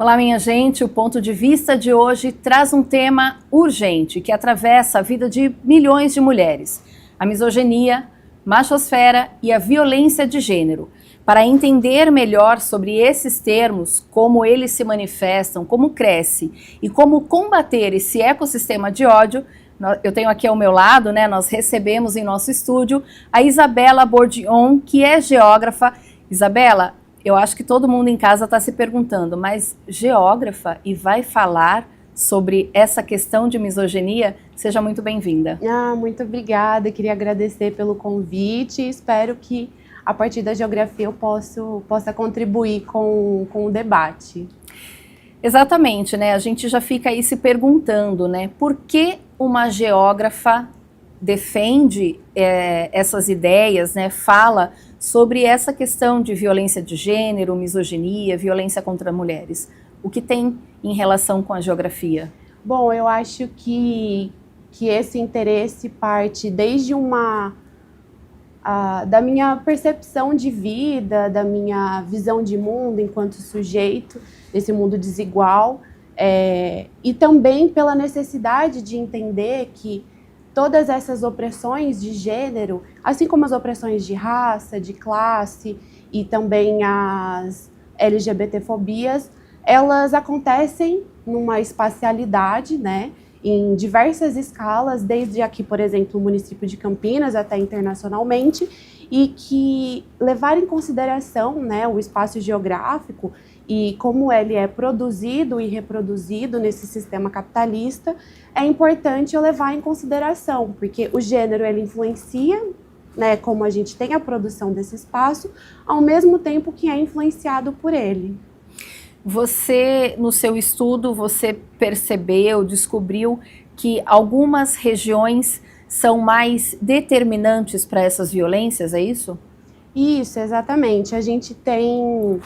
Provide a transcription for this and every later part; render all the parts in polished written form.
Olá, minha gente. O Ponto de Vista de hoje traz um tema urgente que atravessa a vida de milhões de mulheres: a misoginia, machosfera e a violência de gênero. Para entender melhor sobre esses termos, como eles se manifestam, como cresce e como combater esse ecossistema de ódio, eu tenho aqui ao meu lado, nós recebemos em nosso estúdio a Isabela Bourdion, que é geógrafa. Isabela, eu acho que todo mundo em casa está se perguntando, mas geógrafa e vai falar sobre essa questão de misoginia? Seja muito bem-vinda. Muito obrigada, queria agradecer pelo convite e espero que a partir da geografia eu possa contribuir com o debate. Exatamente, a gente já fica aí se perguntando, por que uma geógrafa defende essas ideias, fala sobre essa questão de violência de gênero, misoginia, violência contra mulheres. O que tem em relação com a geografia? Bom, eu acho que esse interesse parte desde da minha percepção de vida, da minha visão de mundo enquanto sujeito, desse mundo desigual, e também pela necessidade de entender que todas essas opressões de gênero, assim como as opressões de raça, de classe e também as LGBTfobias, elas acontecem numa espacialidade, em diversas escalas, desde aqui, por exemplo, o município de Campinas até internacionalmente, e que levar em consideração, o espaço geográfico e como ele é produzido e reproduzido nesse sistema capitalista, é importante eu levar em consideração, porque o gênero ele influencia, como a gente tem a produção desse espaço, ao mesmo tempo que é influenciado por ele. Você, no seu estudo, você percebeu, descobriu que algumas regiões são mais determinantes para essas violências, é isso? Isso, exatamente. A gente tem,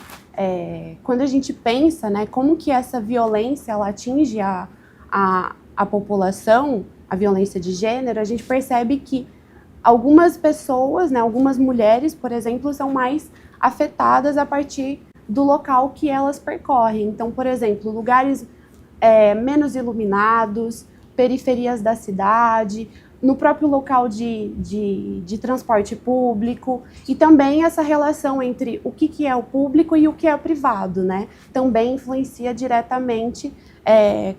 quando a gente pensa, como que essa violência ela atinge a população, a violência de gênero, a gente percebe que algumas pessoas, algumas mulheres, por exemplo, são mais afetadas a partir do local que elas percorrem. Então, por exemplo, lugares menos iluminados, periferias da cidade, no próprio local de transporte público, e também essa relação entre o que é o público e o que é o privado, também influencia diretamente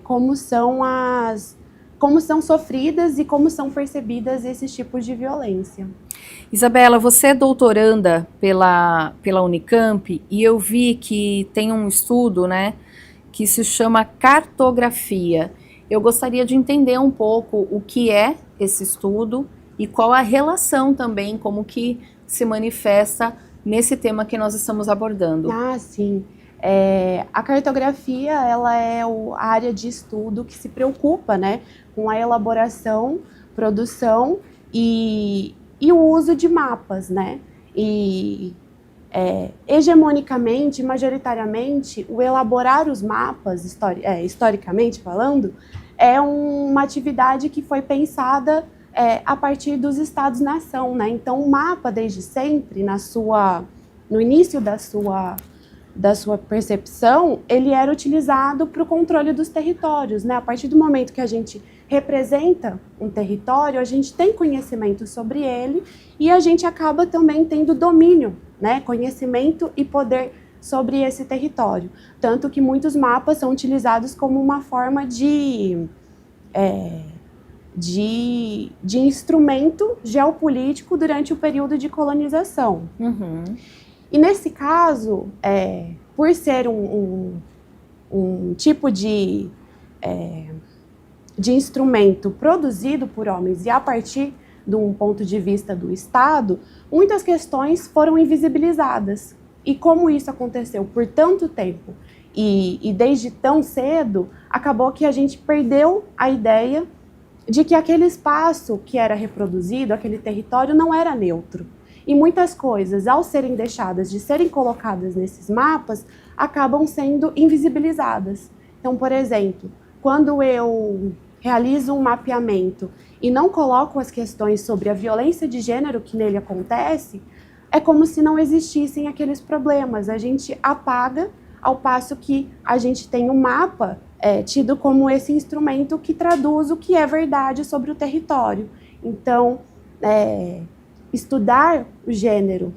como são sofridas e como são percebidas esses tipos de violência. Isabela, você é doutoranda pela Unicamp e eu vi que tem um estudo, que se chama cartografia. Eu gostaria de entender um pouco o que é esse estudo e qual a relação também, como que se manifesta nesse tema que nós estamos abordando. Sim. A cartografia ela é a área de estudo que se preocupa com a elaboração, produção e o uso de mapas, hegemonicamente, majoritariamente, o elaborar os mapas, historicamente falando, é uma atividade que foi pensada a partir dos Estados-nação, Então, o mapa, desde sempre, no início da sua percepção, ele era utilizado para o controle dos territórios, A partir do momento que a gente representa um território, a gente tem conhecimento sobre ele e a gente acaba também tendo domínio, conhecimento e poder sobre esse território. Tanto que muitos mapas são utilizados como uma forma de instrumento geopolítico durante o período de colonização. Uhum. E nesse caso, por ser um tipo de instrumento produzido por homens e a partir de um ponto de vista do Estado, muitas questões foram invisibilizadas. E como isso aconteceu por tanto tempo e desde tão cedo, acabou que a gente perdeu a ideia de que aquele espaço que era reproduzido, aquele território, não era neutro. E muitas coisas, ao serem deixadas de serem colocadas nesses mapas, acabam sendo invisibilizadas. Então, por exemplo, quando eu realizo um mapeamento e não coloco as questões sobre a violência de gênero que nele acontece, é como se não existissem aqueles problemas. A gente apaga ao passo que a gente tem o mapa tido como esse instrumento que traduz o que é verdade sobre o território. Então, estudar o gênero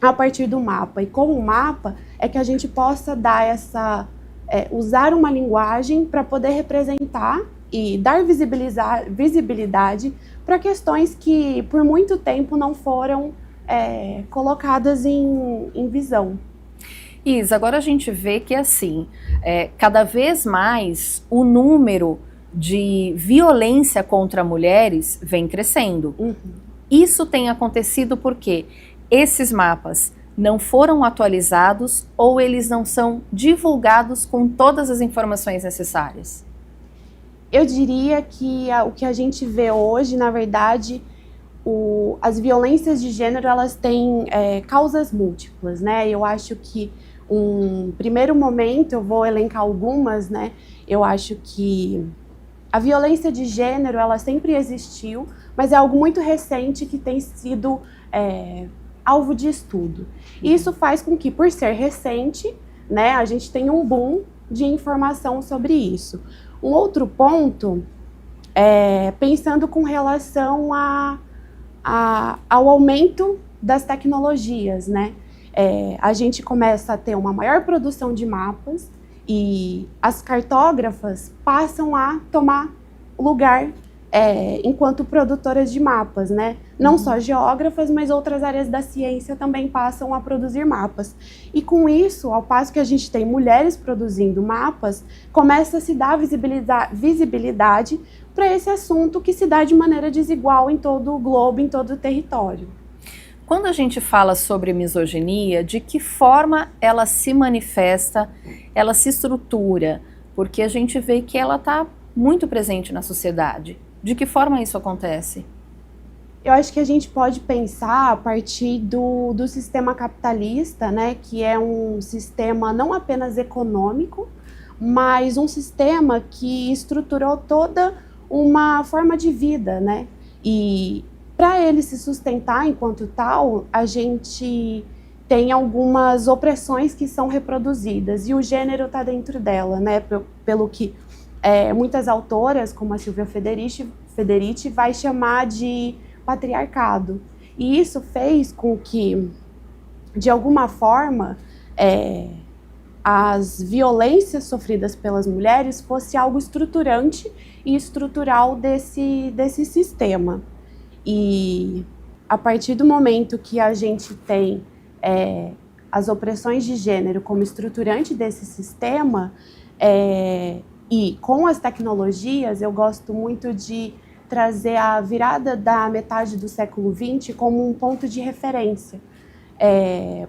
a partir do mapa e com o mapa é que a gente possa dar usar uma linguagem para poder representar e dar visibilidade para questões que por muito tempo não foram colocadas em visão. Isa, agora a gente vê que assim, cada vez mais o número de violência contra mulheres vem crescendo. Uhum. Isso tem acontecido porque esses mapas não foram atualizados ou eles não são divulgados com todas as informações necessárias? Eu diria que o que a gente vê hoje, na verdade, as violências de gênero, elas têm causas múltiplas, né? Eu acho que um primeiro momento, eu vou elencar algumas, né? Eu acho que a violência de gênero, ela sempre existiu, mas é algo muito recente que tem sido alvo de estudo. E isso faz com que, por ser recente, né, a gente tenha um boom de informação sobre isso. Um outro ponto, pensando com relação ao aumento das tecnologias, né? A gente começa a ter uma maior produção de mapas e as cartógrafas passam a tomar lugar enquanto produtoras de mapas, né? Não só geógrafas, mas outras áreas da ciência também passam a produzir mapas. E com isso, ao passo que a gente tem mulheres produzindo mapas, começa a se dar visibilidade para esse assunto que se dá de maneira desigual em todo o globo, em todo o território. Quando a gente fala sobre misoginia, de que forma ela se manifesta, ela se estrutura? Porque a gente vê que ela está muito presente na sociedade. De que forma isso acontece? Eu acho que a gente pode pensar a partir do sistema capitalista, né, que é um sistema não apenas econômico, mas um sistema que estruturou toda uma forma de vida, né? E para ele se sustentar enquanto tal, a gente tem algumas opressões que são reproduzidas e o gênero está dentro dela, né? Pelo que muitas autoras, como a Silvia Federici, vai chamar de patriarcado. E isso fez com que, de alguma forma, as violências sofridas pelas mulheres fosse algo estruturante e estrutural desse sistema. E a partir do momento que a gente tem as opressões de gênero como estruturante desse sistema, e com as tecnologias, eu gosto muito de trazer a virada da metade do século XX como um ponto de referência.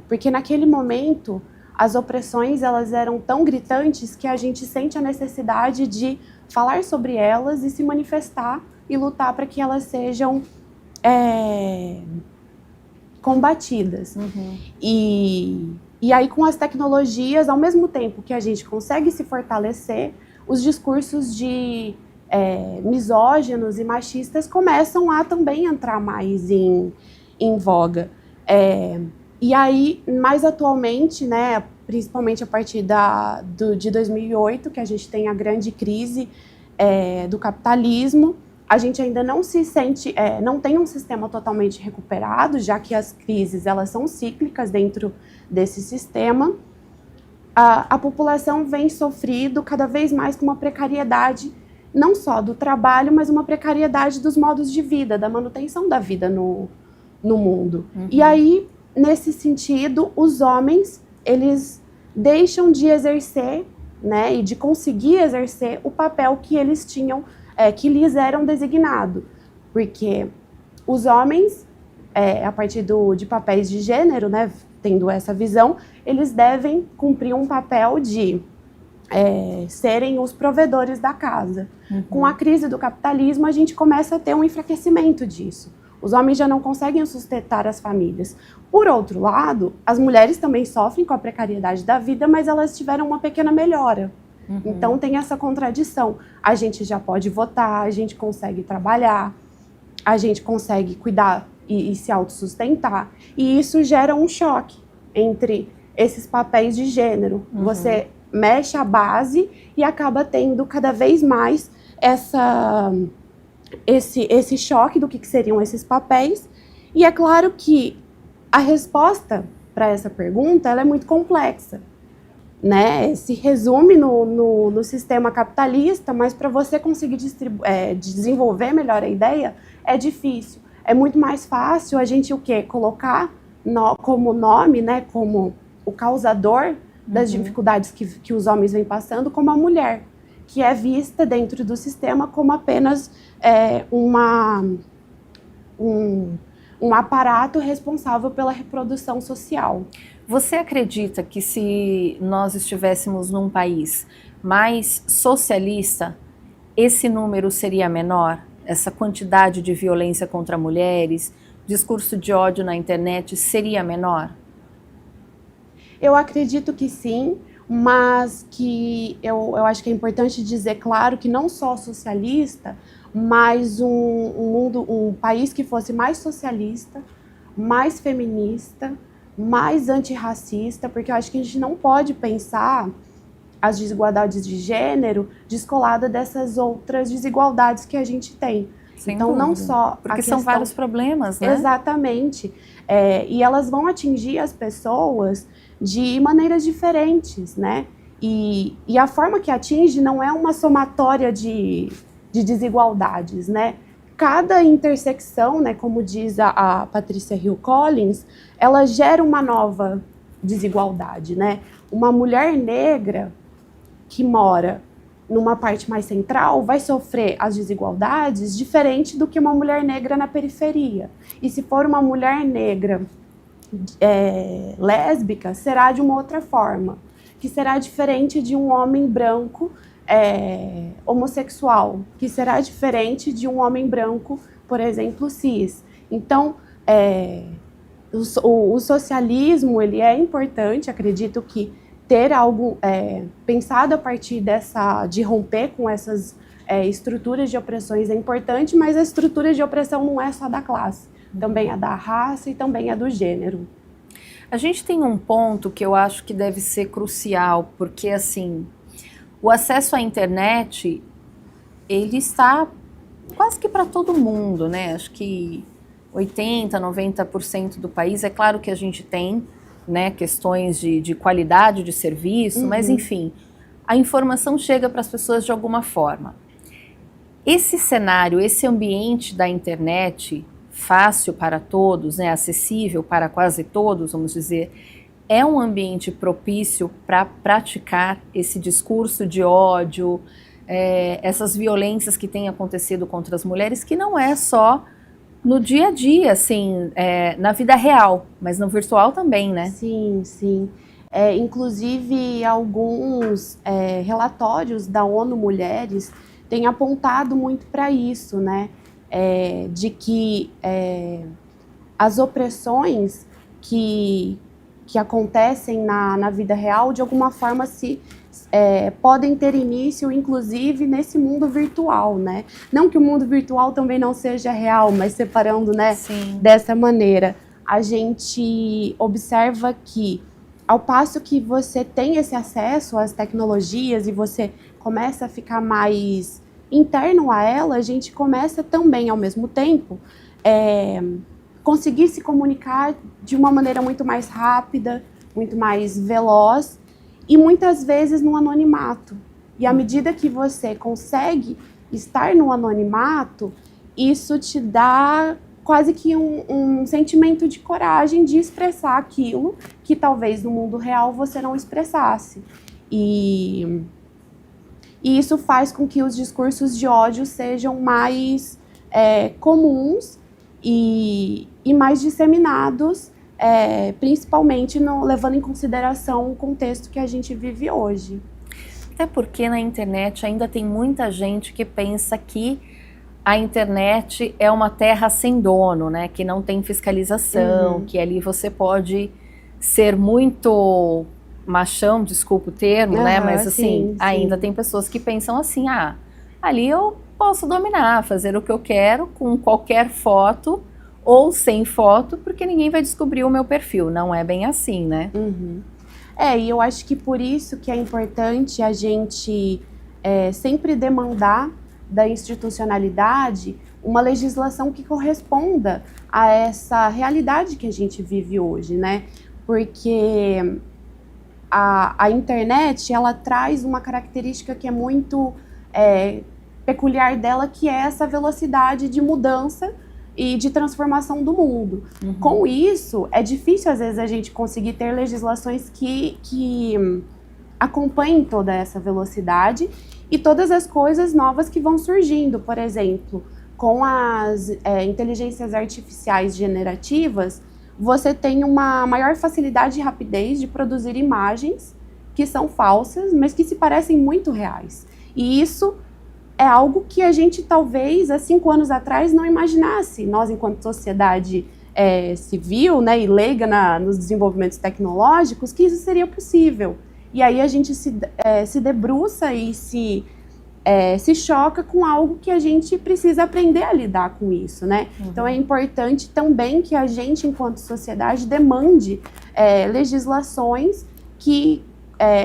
Porque naquele momento, as opressões elas eram tão gritantes que a gente sente a necessidade de falar sobre elas e se manifestar e lutar para que elas sejam combatidas. Uhum. E aí, com as tecnologias, ao mesmo tempo que a gente consegue se fortalecer, os discursos de misóginos e machistas começam a também entrar mais em voga. E aí, mais atualmente, né, principalmente a partir de 2008, que a gente tem a grande crise do capitalismo, a gente ainda não se sente, não tem um sistema totalmente recuperado, já que as crises elas são cíclicas dentro desse sistema. A população vem sofrendo cada vez mais com uma precariedade, não só do trabalho, mas uma precariedade dos modos de vida, da manutenção da vida no mundo. Uhum. E aí, nesse sentido, os homens, eles deixam de exercer, né, e de conseguir exercer o papel que eles tinham, que lhes eram designado. Porque os homens, a partir de papéis de gênero, né, tendo essa visão, eles devem cumprir um papel de serem os provedores da casa. Uhum. Com a crise do capitalismo, a gente começa a ter um enfraquecimento disso. Os homens já não conseguem sustentar as famílias. Por outro lado, as mulheres também sofrem com a precariedade da vida, mas elas tiveram uma pequena melhora. Uhum. Então tem essa contradição. A gente já pode votar, a gente consegue trabalhar, a gente consegue cuidar e se autossustentar. E isso gera um choque entre esses papéis de gênero. Você mexe a base e acaba tendo cada vez mais esse choque do que seriam esses papéis. E é claro que a resposta para essa pergunta ela é muito complexa, né? Se resume no sistema capitalista, mas para você conseguir desenvolver melhor a ideia, é difícil. É muito mais fácil a gente colocar como nome, né, como o causador das dificuldades que os homens vêm passando, como a mulher, que é vista dentro do sistema como apenas um aparato responsável pela reprodução social. Você acredita que se nós estivéssemos num país mais socialista, esse número seria menor? Essa quantidade de violência contra mulheres, discurso de ódio na internet seria menor? Eu acredito que sim, mas que eu acho que é importante dizer, claro, que não só socialista, mas um país que fosse mais socialista, mais feminista, mais antirracista, porque eu acho que a gente não pode pensar as desigualdades de gênero descolada dessas outras desigualdades que a gente tem. Sem então, dúvida. Não só porque são vários problemas, né? Exatamente. E elas vão atingir as pessoas de maneiras diferentes, né? E a forma que atinge não é uma somatória de desigualdades, né? Cada intersecção, né, como diz a Patricia Hill Collins, ela gera uma nova desigualdade, né? Uma mulher negra que mora numa parte mais central vai sofrer as desigualdades diferente do que uma mulher negra na periferia. E se for uma mulher negra lésbica, será de uma outra forma, que será diferente de um homem branco homossexual, que será diferente de um homem branco, por exemplo, cis. Então, o socialismo ele é importante, acredito que ter algo pensado a partir de romper com essas estruturas de opressões é importante, mas a estrutura de opressão não é só da classe, também é da raça e também é do gênero. A gente tem um ponto que eu acho que deve ser crucial, porque assim, o acesso à internet, ele está quase que para todo mundo, né? Acho que 80%, 90% do país, é claro que a gente tem, né, questões de qualidade de serviço, mas enfim, a informação chega para as pessoas de alguma forma. Esse cenário, esse ambiente da internet, fácil para todos, né, acessível para quase todos, vamos dizer, é um ambiente propício para praticar esse discurso de ódio, essas violências que têm acontecido contra as mulheres, que não é só no dia a dia, assim, na vida real, mas no virtual também, né? Sim, sim. Inclusive, alguns relatórios da ONU Mulheres têm apontado muito para isso, né? De que as opressões que acontecem na vida real, de alguma forma, podem ter início, inclusive, nesse mundo virtual, né? Não que o mundo virtual também não seja real, mas separando, né, dessa maneira. A gente observa que, ao passo que você tem esse acesso às tecnologias e você começa a ficar mais interno a ela, a gente começa também, ao mesmo tempo, conseguir se comunicar de uma maneira muito mais rápida, muito mais veloz, e muitas vezes no anonimato. E à medida que você consegue estar no anonimato, isso te dá quase que um sentimento de coragem de expressar aquilo que talvez no mundo real você não expressasse. E isso faz com que os discursos de ódio sejam mais comuns e mais disseminados, principalmente levando em consideração o contexto que a gente vive hoje. Até porque na internet ainda tem muita gente que pensa que a internet é uma terra sem dono, né? Que não tem fiscalização, que ali você pode ser muito machão, desculpa o termo, né? Mas assim, ainda tem pessoas que pensam assim, ali eu posso dominar, fazer o que eu quero com qualquer foto ou sem foto, porque ninguém vai descobrir o meu perfil. Não é bem assim, né? E eu acho que por isso que é importante a gente sempre demandar da institucionalidade uma legislação que corresponda a essa realidade que a gente vive hoje, né? Porque a internet, ela traz uma característica que é muito peculiar dela, que é essa velocidade de mudança e de transformação do mundo. Uhum. Com isso, é difícil, às vezes, a gente conseguir ter legislações que acompanhem toda essa velocidade e todas as coisas novas que vão surgindo. Por exemplo, com as inteligências artificiais generativas, você tem uma maior facilidade e rapidez de produzir imagens que são falsas, mas que se parecem muito reais. E isso é algo que a gente talvez há 5 anos atrás não imaginasse. Nós, enquanto sociedade civil, né, e leiga nos desenvolvimentos tecnológicos, que isso seria possível. E aí a gente se debruça e se choca com algo que a gente precisa aprender a lidar com isso, né? Uhum. Então é importante também que a gente, enquanto sociedade, demande legislações que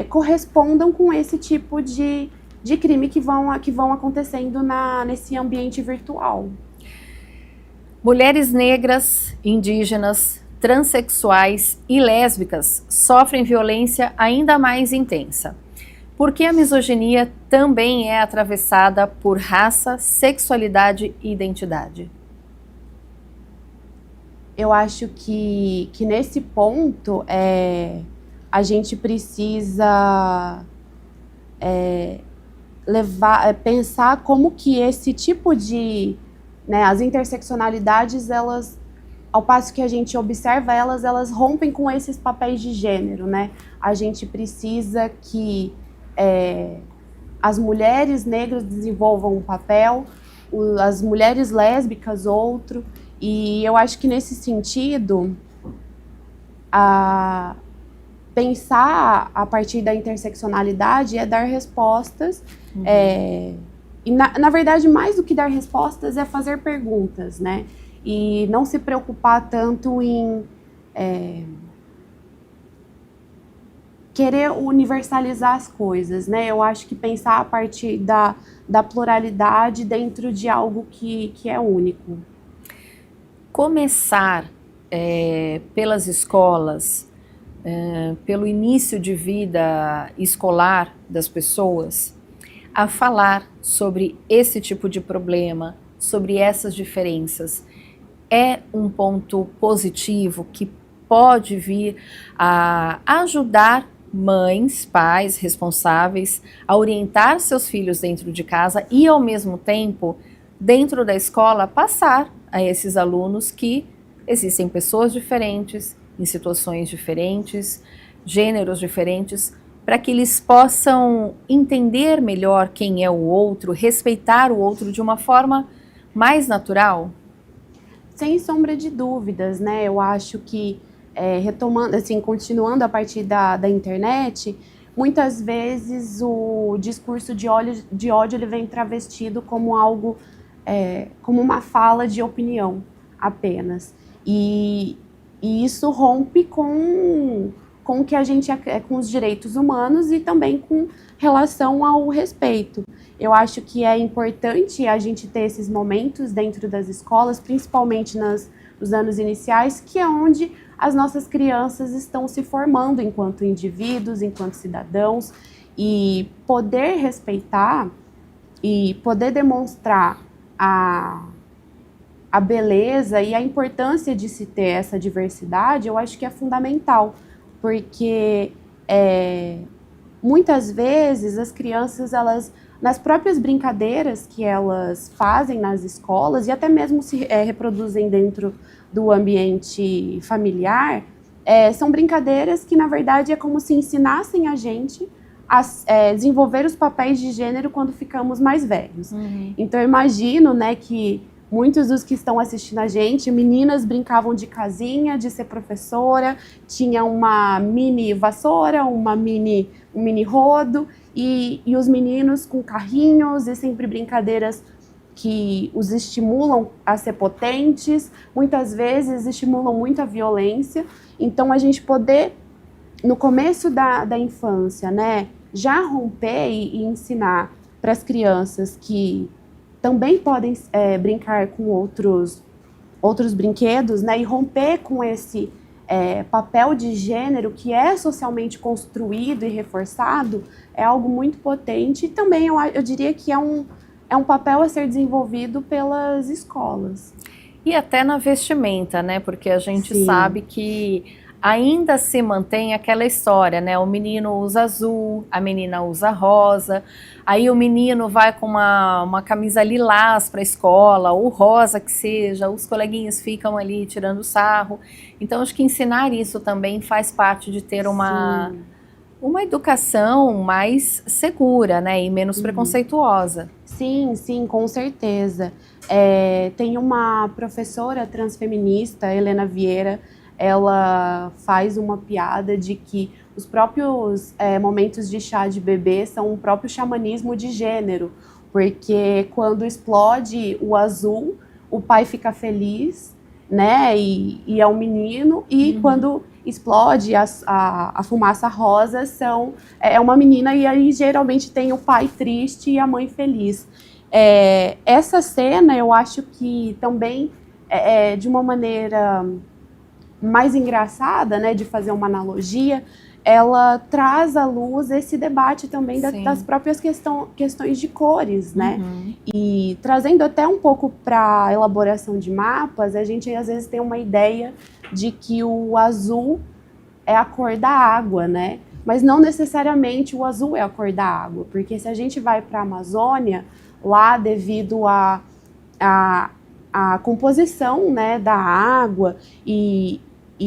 correspondam com esse tipo de crime que vão acontecendo nesse ambiente virtual. Mulheres negras, indígenas, transexuais e lésbicas sofrem violência ainda mais intensa. Porque a misoginia também é atravessada por raça, sexualidade e identidade. Eu acho que nesse ponto a gente precisa pensar como que esse tipo de, né, as interseccionalidades, elas, ao passo que a gente observa elas rompem com esses papéis de gênero, né? A gente precisa que as mulheres negras desenvolvam um papel, as mulheres lésbicas outro, e eu acho que nesse sentido, pensar a partir da interseccionalidade é dar respostas, e na verdade, mais do que dar respostas, é fazer perguntas, né? E não se preocupar tanto em querer universalizar as coisas, né? Eu acho que pensar a partir da pluralidade dentro de algo que é único. Começar pelas escolas, pelo início de vida escolar das pessoas, a falar sobre esse tipo de problema, sobre essas diferenças, é um ponto positivo que pode vir a ajudar mães, pais responsáveis a orientar seus filhos dentro de casa e, ao mesmo tempo, dentro da escola, passar a esses alunos que existem pessoas diferentes, em situações diferentes, gêneros diferentes, para que eles possam entender melhor quem é o outro, respeitar o outro de uma forma mais natural? Sem sombra de dúvidas, né? Eu acho que retomando, assim, continuando a partir da internet, muitas vezes o discurso de ódio ele vem travestido como algo, como uma fala de opinião apenas. E isso rompe com o que a gente com os direitos humanos e também com relação ao respeito. Eu acho que é importante a gente ter esses momentos dentro das escolas, principalmente nos anos iniciais, que é onde as nossas crianças estão se formando enquanto indivíduos, enquanto cidadãos, e poder respeitar e poder demonstrar a beleza e a importância de se ter essa diversidade, eu acho que é fundamental, porque muitas vezes as crianças, elas, nas próprias brincadeiras que elas fazem nas escolas e até mesmo se reproduzem dentro do ambiente familiar, são brincadeiras que, na verdade, é como se ensinassem a gente a desenvolver os papéis de gênero quando ficamos mais velhos. Uhum. Então, eu imagino, né, que muitos dos que estão assistindo a gente, meninas brincavam de casinha, de ser professora, tinha uma mini vassoura, um mini rodo, e os meninos com carrinhos e sempre brincadeiras que os estimulam a ser potentes, muitas vezes estimulam muita violência. Então, a gente poder no começo da infância, né, já romper e ensinar para as crianças que também podem brincar com outros brinquedos, né, e romper com esse papel de gênero que é socialmente construído e reforçado, é algo muito potente. E também eu diria que é um papel a ser desenvolvido pelas escolas. E até na vestimenta, né? Porque a gente Sim. sabe que ainda se mantém aquela história, né? O menino usa azul, a menina usa rosa, aí o menino vai com uma camisa lilás para a escola, ou rosa que seja, os coleguinhas ficam ali tirando sarro. Então acho que ensinar isso também faz parte de ter uma educação mais segura, né? E menos preconceituosa. Sim, sim, com certeza. Tem uma professora transfeminista, Helena Vieira, ela faz uma piada de que os próprios momentos de chá de bebê são um próprio xamanismo de gênero, porque quando explode o azul, o pai fica feliz, né, e é um menino, e quando explode a fumaça rosa, é uma menina, e aí geralmente tem o pai triste e a mãe feliz. Essa cena, eu acho que também, de uma maneira mais engraçada, né, de fazer uma analogia, ela traz à luz esse debate também das próprias questões de cores, né? E trazendo até um pouco para a elaboração de mapas, a gente às vezes tem uma ideia de que o azul é a cor da água, né? Mas não necessariamente o azul é a cor da água, porque se a gente vai para a Amazônia, lá devido à composição, né, da água e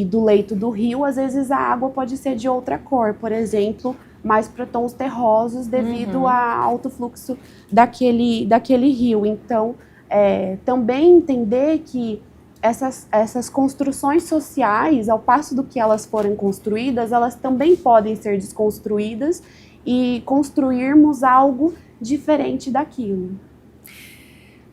do leito do rio, às vezes a água pode ser de outra cor, por exemplo, mais para tons terrosos devido ao alto fluxo daquele rio. Então, também entender que essas construções sociais, ao passo do que elas forem construídas, elas também podem ser desconstruídas e construirmos algo diferente daquilo.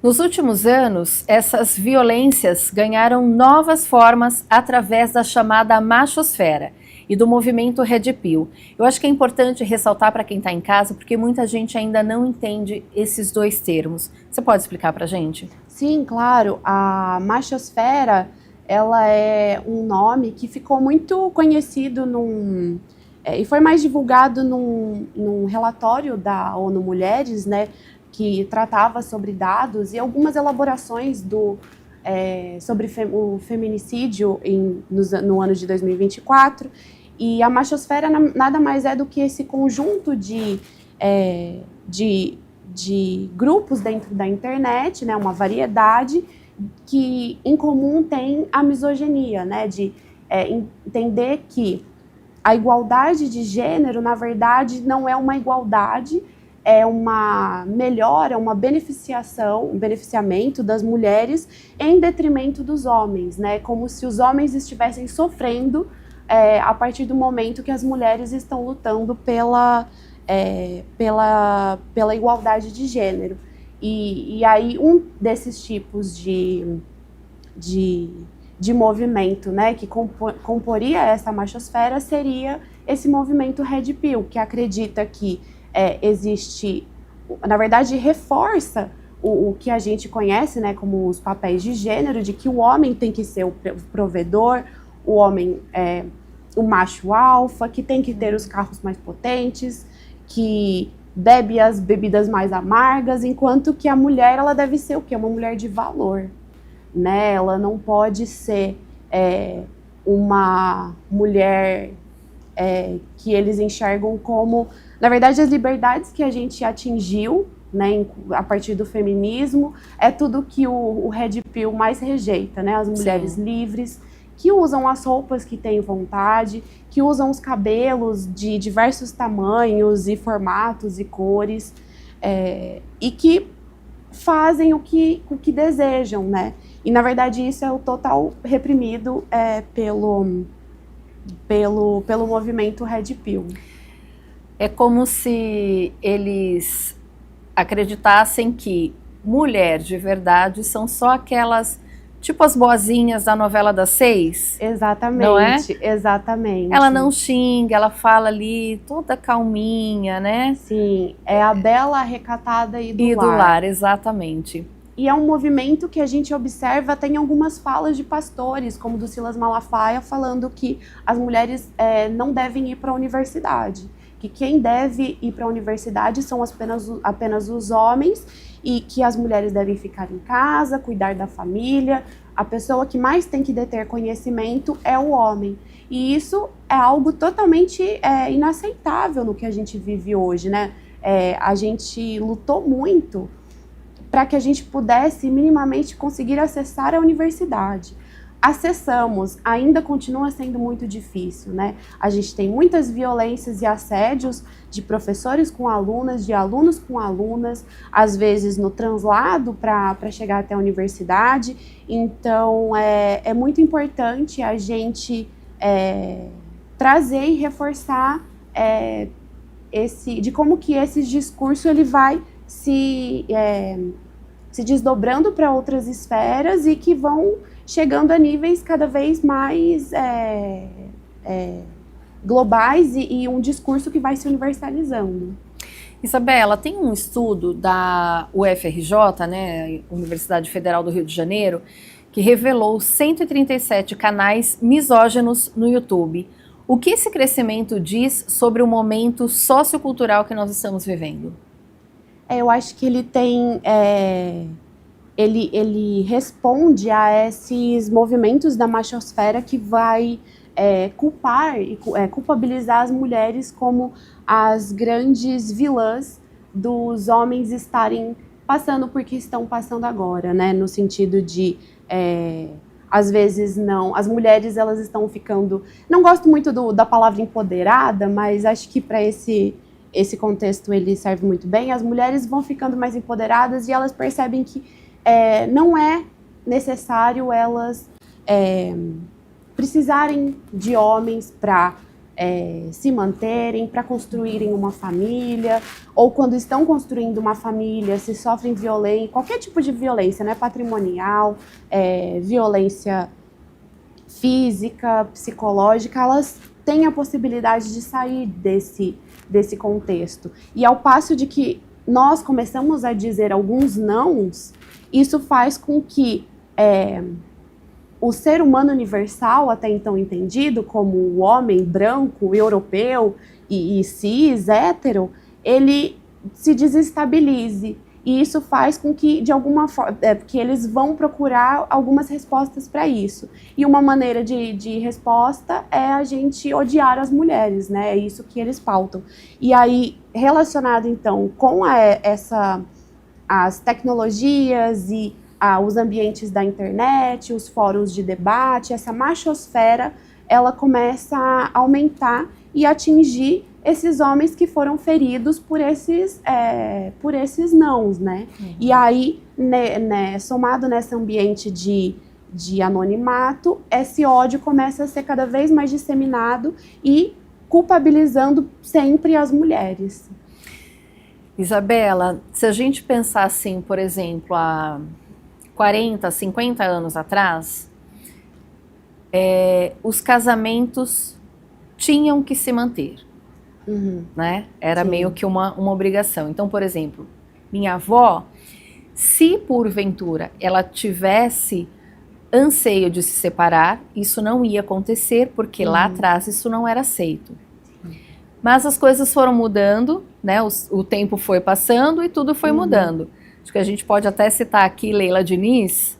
Nos últimos anos, essas violências ganharam novas formas através da chamada machosfera e do movimento Red Pill. Eu acho que é importante ressaltar para quem está em casa, porque muita gente ainda não entende esses dois termos. Você pode explicar para a gente? Sim, claro. A machosfera, ela é um nome que ficou muito conhecido e foi mais divulgado num relatório da ONU Mulheres, né, que tratava sobre dados e algumas elaborações sobre o feminicídio no ano de 2024. E a machosfera nada mais é do que esse conjunto de grupos dentro da internet, né, uma variedade que em comum tem a misoginia, né, de entender que a igualdade de gênero, na verdade, não é uma igualdade, é uma melhora, uma um beneficiamento das mulheres em detrimento dos homens, né? Como se os homens estivessem sofrendo a partir do momento que as mulheres estão lutando pela igualdade de gênero. E aí um desses tipos de movimento, né, que comporia essa machosfera seria esse movimento Red Pill, que acredita que existe, na verdade, reforça o que a gente conhece, né, como os papéis de gênero, de que o homem tem que ser o provedor, o homem é o macho alfa, que tem que ter os carros mais potentes, que bebe as bebidas mais amargas, enquanto que a mulher, ela deve ser o quê? Uma mulher de valor, né? Ela não pode ser uma mulher que eles enxergam como, na verdade, as liberdades que a gente atingiu, né, a partir do feminismo, é tudo que o Red Pill mais rejeita, né? As mulheres livres, que usam as roupas que têm vontade, que usam os cabelos de diversos tamanhos e formatos e cores, e que fazem o que desejam, né? E, na verdade, isso é o total reprimido pelo movimento Red Pill. É como se eles acreditassem que mulher de verdade são só aquelas tipo as boazinhas da novela das 6. Exatamente, não é? Exatamente. Ela não xinga, ela fala ali toda calminha, né? Sim, é a bela, recatada e do lar. E do lar, exatamente. E é um movimento que a gente observa até em algumas falas de pastores, como do Silas Malafaia, falando que as mulheres não devem ir para a universidade, que quem deve ir para a universidade são apenas os homens, e que as mulheres devem ficar em casa, cuidar da família. A pessoa que mais tem que deter conhecimento é o homem. E isso é algo totalmente inaceitável no que a gente vive hoje, né? A gente lutou muito para que a gente pudesse minimamente conseguir acessar a universidade. Acessamos, ainda continua sendo muito difícil, né? A gente tem muitas violências e assédios de professores com alunas, de alunos com alunas, às vezes no translado para chegar até a universidade. Então, é muito importante a gente trazer e reforçar de como que esse discurso ele vai se desdobrando para outras esferas e que vão chegando a níveis cada vez mais globais e um discurso que vai se universalizando. Isabela, tem um estudo da UFRJ, né, Universidade Federal do Rio de Janeiro, que revelou 137 canais misóginos no YouTube. O que esse crescimento diz sobre o momento sociocultural que nós estamos vivendo? Eu acho que ele tem... Ele responde a esses movimentos da machosfera que vai culpar e culpabilizar as mulheres como as grandes vilãs dos homens estarem passando por que estão passando agora, né? No sentido de, às vezes, as mulheres elas estão ficando... Não gosto muito da palavra empoderada, mas acho que para esse contexto ele serve muito bem. As mulheres vão ficando mais empoderadas e elas percebem que não é necessário elas precisarem de homens para se manterem, para construírem uma família, ou quando estão construindo uma família, se sofrem violência, qualquer tipo de violência, né, patrimonial, violência física, psicológica, elas têm a possibilidade de sair desse contexto. E ao passo de que nós começamos a dizer alguns nãos, isso faz com que o ser humano universal, até então entendido como o homem branco, europeu e cis, hétero, ele se desestabilize. E isso faz com que, de alguma forma, que eles vão procurar algumas respostas para isso. E uma maneira de resposta é a gente odiar as mulheres, né? É isso que eles pautam. E aí, relacionado, então, com as tecnologias e os ambientes da internet, os fóruns de debate, essa machosfera, ela começa a aumentar e atingir esses homens que foram feridos por esses nãos, né? Uhum. E aí, somado nesse ambiente de anonimato, esse ódio começa a ser cada vez mais disseminado e culpabilizando sempre as mulheres. Isabela, se a gente pensar assim, por exemplo, há 40, 50 anos atrás, os casamentos tinham que se manter. Uhum. Né? Era Sim. meio que uma obrigação. Então, por exemplo, minha avó, se porventura ela tivesse anseio de se separar, isso não ia acontecer, porque lá atrás isso não era aceito. Mas as coisas foram mudando, né? O tempo foi passando e tudo foi mudando. Acho que a gente pode até citar aqui Leila Diniz,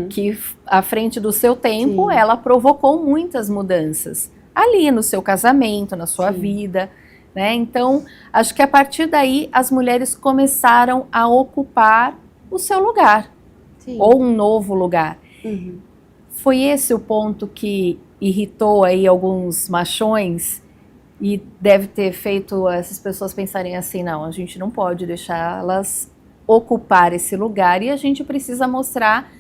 que à frente do seu tempo, Sim. ela provocou muitas mudanças. Ali no seu casamento, na sua Sim. vida, né? Então, acho que a partir daí as mulheres começaram a ocupar o seu lugar, Sim. ou um novo lugar. Uhum. Foi esse o ponto que irritou aí alguns machões e deve ter feito essas pessoas pensarem assim, não, a gente não pode deixá-las ocupar esse lugar e a gente precisa mostrar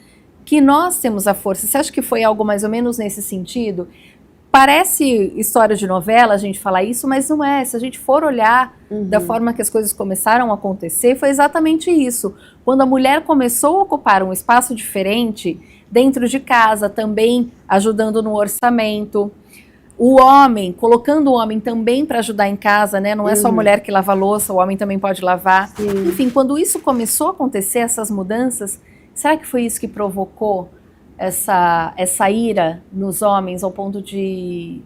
que nós temos a força. Você acha que foi algo mais ou menos nesse sentido? Parece história de novela a gente falar isso, mas não é. Se a gente for olhar da forma que as coisas começaram a acontecer, foi exatamente isso. Quando a mulher começou a ocupar um espaço diferente, dentro de casa, também ajudando no orçamento. O homem, colocando o homem também para ajudar em casa, né? Não é só a mulher que lava a louça, o homem também pode lavar. Sim. Enfim, quando isso começou a acontecer, essas mudanças, será que foi isso que provocou essa ira nos homens ao ponto de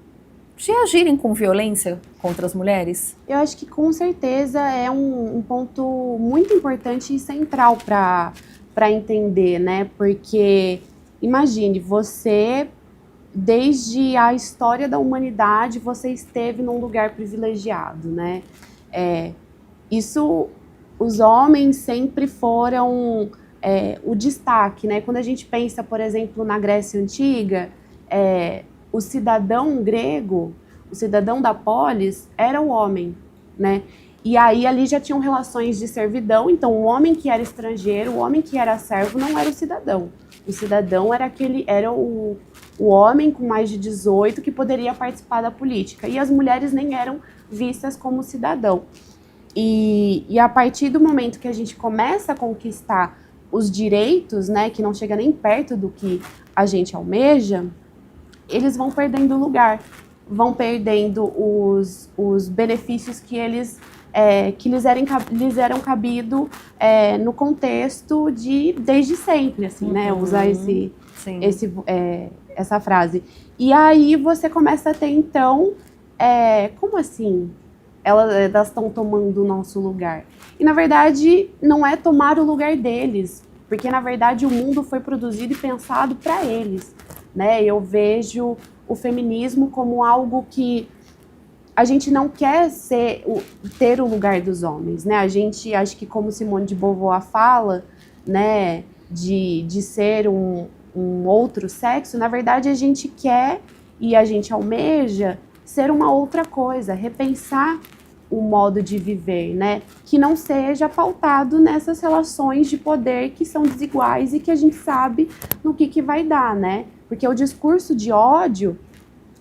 agirem com violência contra as mulheres? Eu acho que com certeza é um ponto muito importante e central para entender, né? Porque imagine, você, desde a história da humanidade, você esteve num lugar privilegiado, né? Os homens sempre foram o destaque, né? Quando a gente pensa, por exemplo, na Grécia Antiga, o cidadão grego, o cidadão da polis, era o homem, né? E aí ali já tinham relações de servidão, então o homem que era estrangeiro, o homem que era servo não era o cidadão. O cidadão era o homem com mais de 18 que poderia participar da política. E as mulheres nem eram vistas como cidadão. E a partir do momento que a gente começa a conquistar os direitos, né, que não chega nem perto do que a gente almeja, eles vão perdendo lugar, vão perdendo os benefícios que lhes eram cabido no contexto de desde sempre, assim, né? Usar essa frase. E aí você começa a ter, então, como assim? Elas estão tomando o nosso lugar. E, na verdade, não é tomar o lugar deles, porque, na verdade, o mundo foi produzido e pensado para eles, né? Eu vejo o feminismo como algo que a gente não quer ter o lugar dos homens, né? A gente, acho que como Simone de Beauvoir fala, né, de ser um outro sexo, na verdade a gente quer e a gente almeja ser uma outra coisa, repensar o modo de viver, né? Que não seja pautado nessas relações de poder que são desiguais e que a gente sabe no que vai dar, né? Porque o discurso de ódio,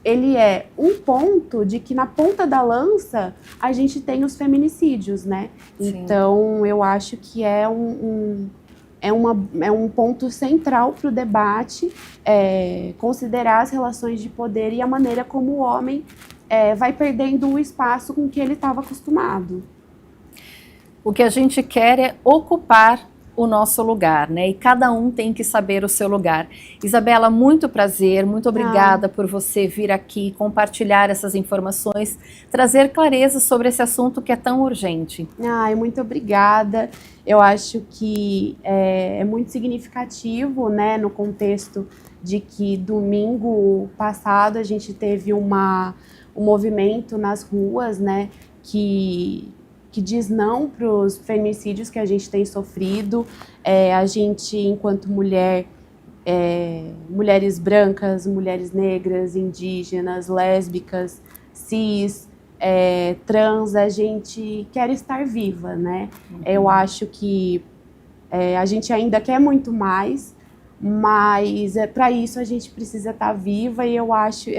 ele é um ponto de que na ponta da lança a gente tem os feminicídios, né? Sim. Então eu acho que é um ponto central para o debate, considerar as relações de poder e a maneira como o homem vai perdendo o espaço com que ele estava acostumado. O que a gente quer é ocupar o nosso lugar, né? E cada um tem que saber o seu lugar. Isabela, muito prazer, muito obrigada por você vir aqui, compartilhar essas informações, trazer clareza sobre esse assunto que é tão urgente. Muito obrigada. Eu acho que é muito significativo, né, no contexto de que domingo passado a gente teve um movimento nas ruas, né, que diz não para os feminicídios que a gente tem sofrido. A gente, enquanto mulheres brancas, mulheres negras, indígenas, lésbicas, cis, trans, a gente quer estar viva, né? Eu acho que a gente ainda quer muito mais, mas para isso a gente precisa estar viva, e eu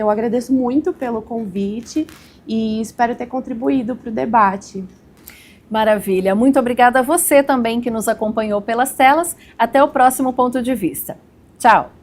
agradeço muito pelo convite e espero ter contribuído para o debate. Maravilha, muito obrigada a você também que nos acompanhou pelas telas. Até o próximo Ponto de Vista. Tchau!